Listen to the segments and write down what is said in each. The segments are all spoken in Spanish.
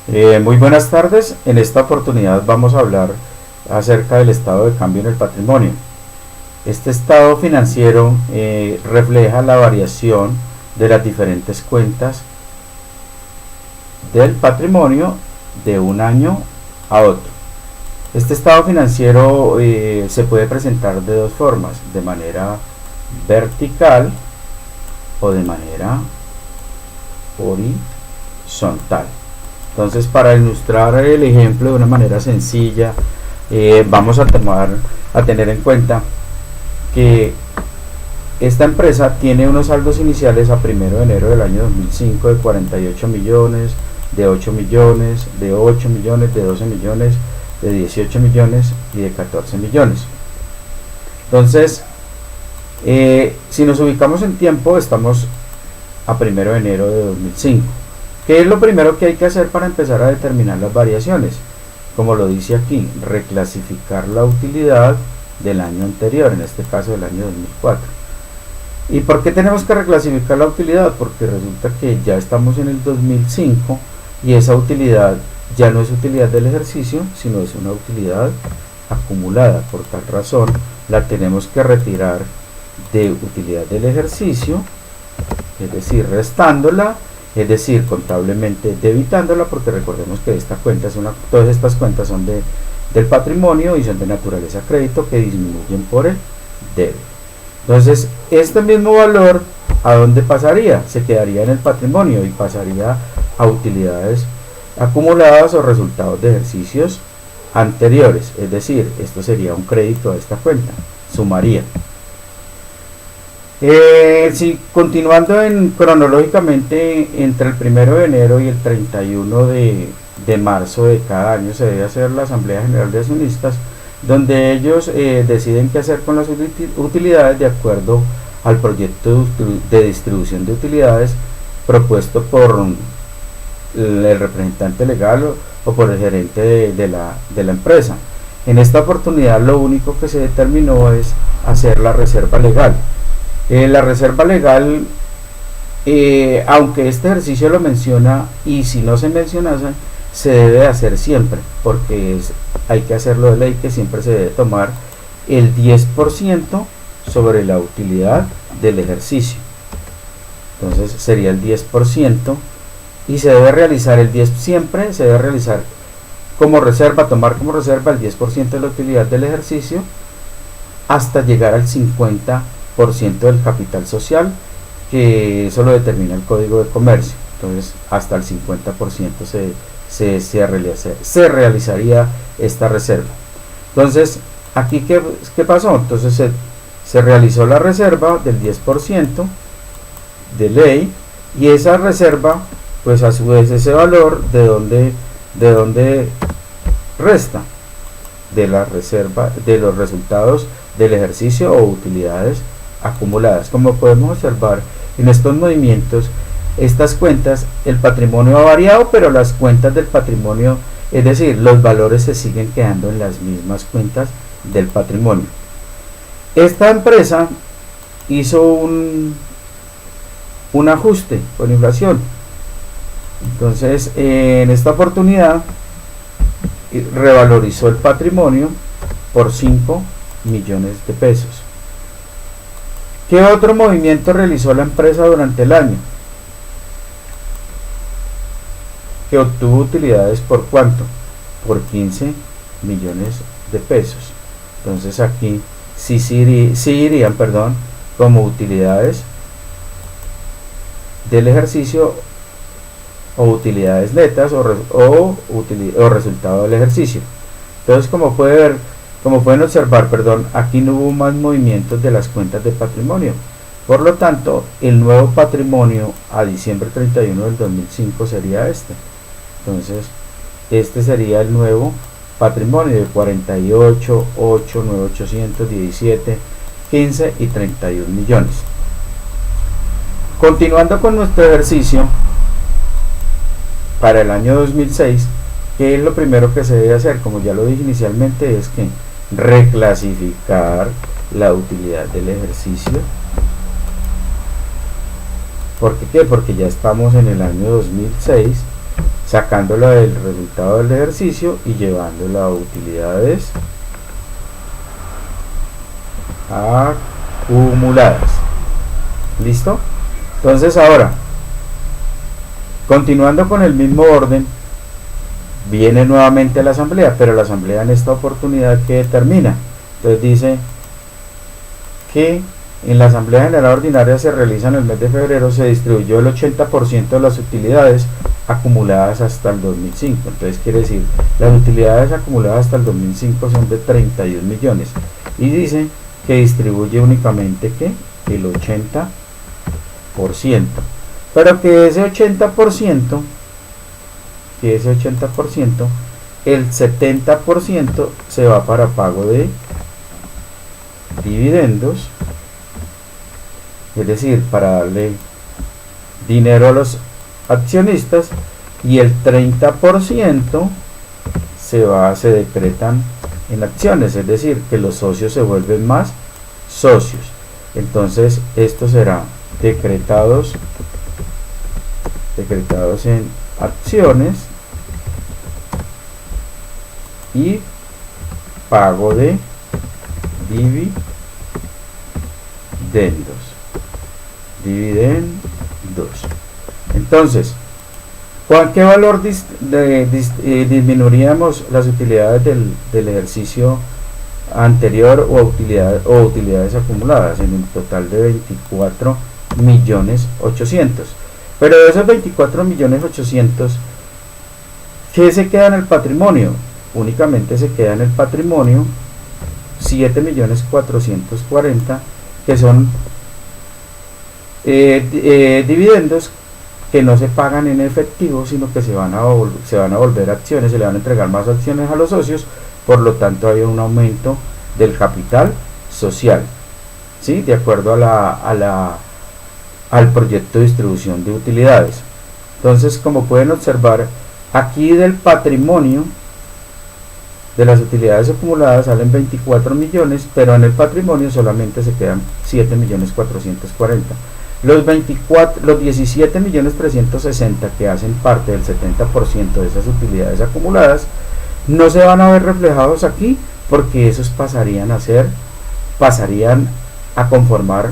Muy buenas tardes. En esta oportunidad vamos a hablar acerca del estado de cambio en el patrimonio. Este estado financiero refleja la variación de las diferentes cuentas del patrimonio de un año a otro. Este estado financiero se puede presentar de dos formas: de manera vertical o de manera horizontal. Entonces, para ilustrar el ejemplo de una manera sencilla, vamos a tener en cuenta que esta empresa tiene unos saldos iniciales a 1 de enero del año 2005 de 48 millones, de 8 millones, de 8 millones, de 12 millones, de 18 millones y de 14 millones. Entonces, si nos ubicamos en tiempo, estamos a 1 de enero de 2005. ¿Qué es lo primero que hay que hacer para empezar a determinar las variaciones? Como lo dice aquí, reclasificar la utilidad del año anterior, en este caso del año 2004. ¿Y por qué tenemos que reclasificar la utilidad? Porque resulta que ya estamos en el 2005 y esa utilidad ya no es utilidad del ejercicio, sino es una utilidad acumulada. Por tal razón, la tenemos que retirar de utilidad del ejercicio, es decir, restándola, es decir, contablemente debitándola, porque recordemos que esta cuenta todas estas cuentas son del patrimonio y son de naturaleza crédito, que disminuyen por el débito. Entonces, este mismo valor, ¿a dónde pasaría? Se quedaría en el patrimonio y pasaría a utilidades acumuladas o resultados de ejercicios anteriores, es decir, esto sería un crédito a esta cuenta, sumaría. Continuando cronológicamente, entre el 1 de enero y el 31 de marzo de cada año se debe hacer la Asamblea General de Accionistas, donde ellos deciden qué hacer con las utilidades de acuerdo al proyecto de distribución de utilidades propuesto por el representante legal o por el gerente de la empresa. En esta oportunidad lo único que se determinó es hacer la reserva legal. La reserva legal, aunque este ejercicio lo menciona, y si no se mencionase, se debe hacer siempre, porque hay que hacerlo de ley, que siempre se debe tomar el 10% sobre la utilidad del ejercicio. Entonces sería el 10%, y se debe realizar siempre se debe realizar como reserva, tomar como reserva el 10% de la utilidad del ejercicio hasta llegar al 50% del capital social, que eso lo determina el Código de Comercio. Entonces hasta el 50% se realizaría esta reserva. Entonces aquí ¿qué pasó? Entonces se realizó la reserva del 10% de ley, y esa reserva, pues a su vez ese valor de dónde resta de la reserva de los resultados del ejercicio o utilidades acumuladas. Como podemos observar en estos movimientos, estas cuentas, el patrimonio ha variado, pero las cuentas del patrimonio, es decir, los valores se siguen quedando en las mismas cuentas del patrimonio. Esta empresa hizo un ajuste por inflación. Entonces, en esta oportunidad revalorizó el patrimonio por 5 millones de pesos. ¿Qué otro movimiento realizó la empresa durante el año? Que obtuvo utilidades por ¿cuánto? Por 15 millones de pesos. Entonces aquí sí irían como utilidades del ejercicio o utilidades netas o resultado del ejercicio. Entonces, como pueden observar, aquí no hubo más movimientos de las cuentas de patrimonio. Por lo tanto, el nuevo patrimonio a diciembre 31 del 2005 sería este. Entonces, este sería el nuevo patrimonio de 48, 8, 9,800, 17, 15 y 31 millones. Continuando con nuestro ejercicio, para el año 2006, ¿qué es lo primero que se debe hacer? Como ya lo dije inicialmente, es que reclasificar la utilidad del ejercicio. ¿Por qué? Porque ya estamos en el año 2006. sacándola del resultado del ejercicio y llevándola a utilidades acumuladas. ¿Listo? Entonces ahora, continuando con el mismo orden, viene nuevamente la asamblea, pero la asamblea en esta oportunidad que determina. Entonces dice que en la asamblea general ordinaria se realiza en el mes de febrero, se distribuyó el 80% de las utilidades acumuladas hasta el 2005. Entonces quiere decir, las utilidades acumuladas hasta el 2005 son de 31 millones. Y dice que distribuye únicamente que el 80%. Pero que ese 80%, el 70% se va para pago de dividendos, es decir, para darle dinero a los accionistas, y el 30% se decretan en acciones, es decir, que los socios se vuelven más socios. Entonces esto será decretados en acciones y pago de dividendos. Entonces, ¿con qué valor disminuiríamos las utilidades del ejercicio anterior o utilidades acumuladas? En un total de 24.800.000. Pero de esos 24.800.000, ¿qué se queda en el patrimonio? Únicamente se queda en el patrimonio 7.440.000, que son dividendos que no se pagan en efectivo, sino que se van a volver acciones, se le van a entregar más acciones a los socios. Por lo tanto hay un aumento del capital social, ¿sí? De acuerdo al proyecto de distribución de utilidades. Entonces, como pueden observar, aquí del patrimonio de las utilidades acumuladas salen 24 millones, pero en el patrimonio solamente se quedan 7.440.000. Los 17.360.000 que hacen parte del 70% de esas utilidades acumuladas no se van a ver reflejados aquí, porque esos pasarían a conformar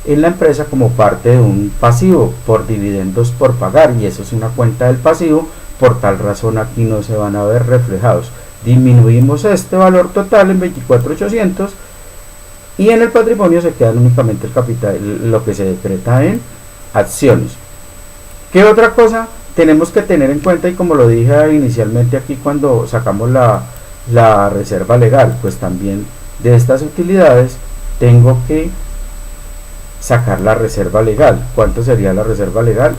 en la empresa como parte de un pasivo por dividendos por pagar, y eso es una cuenta del pasivo. Por tal razón aquí no se van a ver reflejados. Disminuimos este valor total en 24.800.000 y en el patrimonio se queda únicamente el capital, lo que se decreta en acciones. ¿Qué otra cosa tenemos que tener en cuenta? Y como lo dije inicialmente aquí cuando sacamos la reserva legal, pues también de estas utilidades tengo que sacar la reserva legal. ¿Cuánto sería la reserva legal?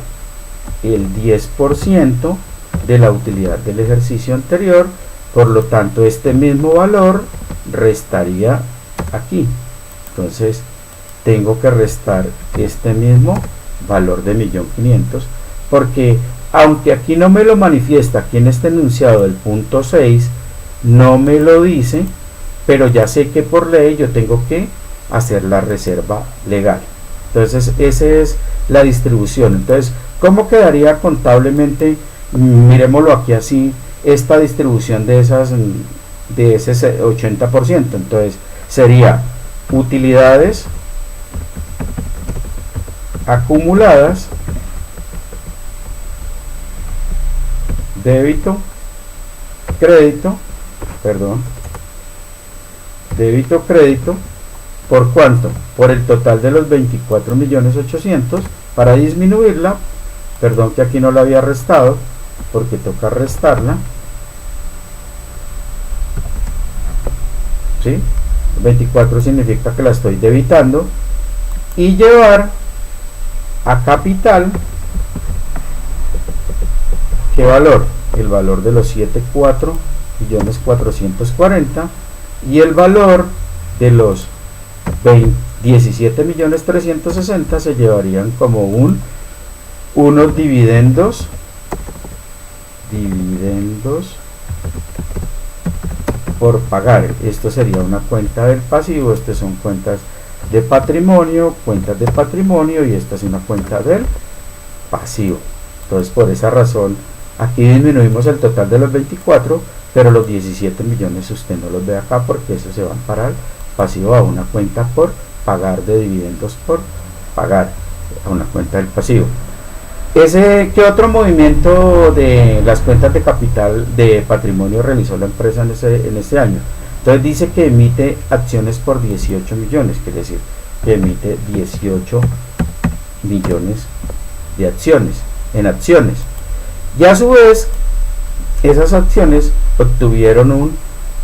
El 10% de la utilidad del ejercicio anterior. Por lo tanto, este mismo valor restaría aquí. Entonces tengo que restar este mismo valor de 1.500.000, porque aunque aquí no me lo manifiesta, aquí en este enunciado del punto 6 no me lo dice, pero ya sé que por ley yo tengo que hacer la reserva legal. Entonces esa es la distribución. Entonces, ¿cómo quedaría contablemente? Miremoslo aquí así, esta distribución de ese 80%. Entonces sería utilidades acumuladas, débito, crédito, ¿por cuánto? Por el total de los 24.800.000, para disminuirla, perdón que aquí no la había restado, porque toca restarla, ¿sí? 24 significa que la estoy debitando, y llevar a capital, ¿qué valor? El valor de los 7.4.440.000 y el valor de los 17.360.000 se llevarían como unos dividendos por pagar. Esto sería una cuenta del pasivo. Estas son cuentas de patrimonio, y esta es una cuenta del pasivo. Entonces, por esa razón Aquí disminuimos el total de los 24, pero los 17 millones usted no los ve acá porque eso se van para el pasivo, a una cuenta por pagar de dividendos, por pagar a una cuenta del pasivo. ¿Qué otro movimiento de las cuentas de capital de patrimonio realizó la empresa en este año? Entonces dice que emite acciones por 18 millones, quiere decir que emite 18 millones de acciones en acciones. Y a su vez, esas acciones obtuvieron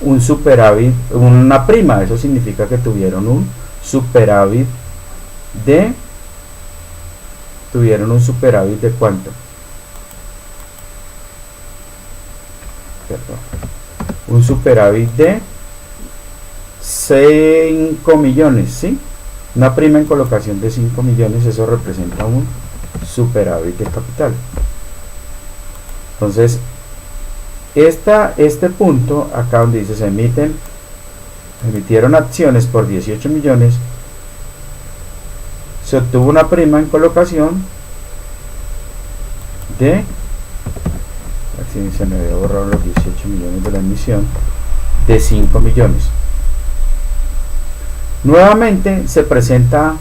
un superávit, una prima. Eso significa que tuvieron un superávit de ¿cuánto? Perdón. Un superávit de 5 millones, ¿sí? Una prima en colocación de 5 millones, eso representa un superávit de capital. Entonces, este punto, acá donde dice se emitieron acciones por 18 millones, se obtuvo una prima en colocación de, así se me había borrado los 18 millones de la emisión, de 5 millones. Nuevamente se presenta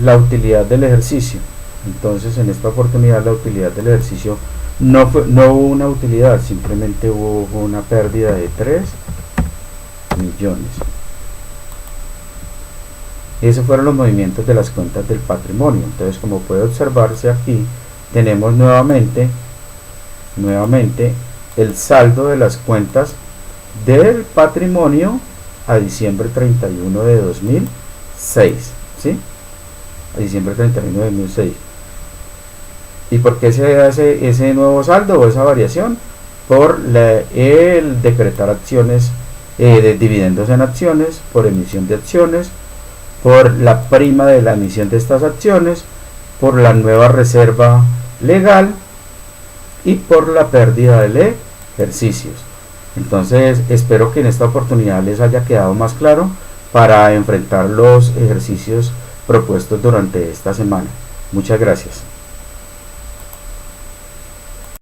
la utilidad del ejercicio. Entonces, en esta oportunidad la utilidad del ejercicio no hubo una utilidad, simplemente hubo una pérdida de 3 millones. Esos fueron los movimientos de las cuentas del patrimonio. Entonces, como puede observarse aquí, tenemos nuevamente el saldo de las cuentas del patrimonio a diciembre 31 de 2006, ¿sí? A diciembre 31 de 2006. ¿Y por qué se hace ese nuevo saldo o esa variación? Por el decretar acciones de dividendos en acciones, por emisión de acciones, por la prima de la emisión de estas acciones, por la nueva reserva legal y por la pérdida de ejercicios. Entonces, espero que en esta oportunidad les haya quedado más claro para enfrentar los ejercicios propuestos durante esta semana. Muchas gracias.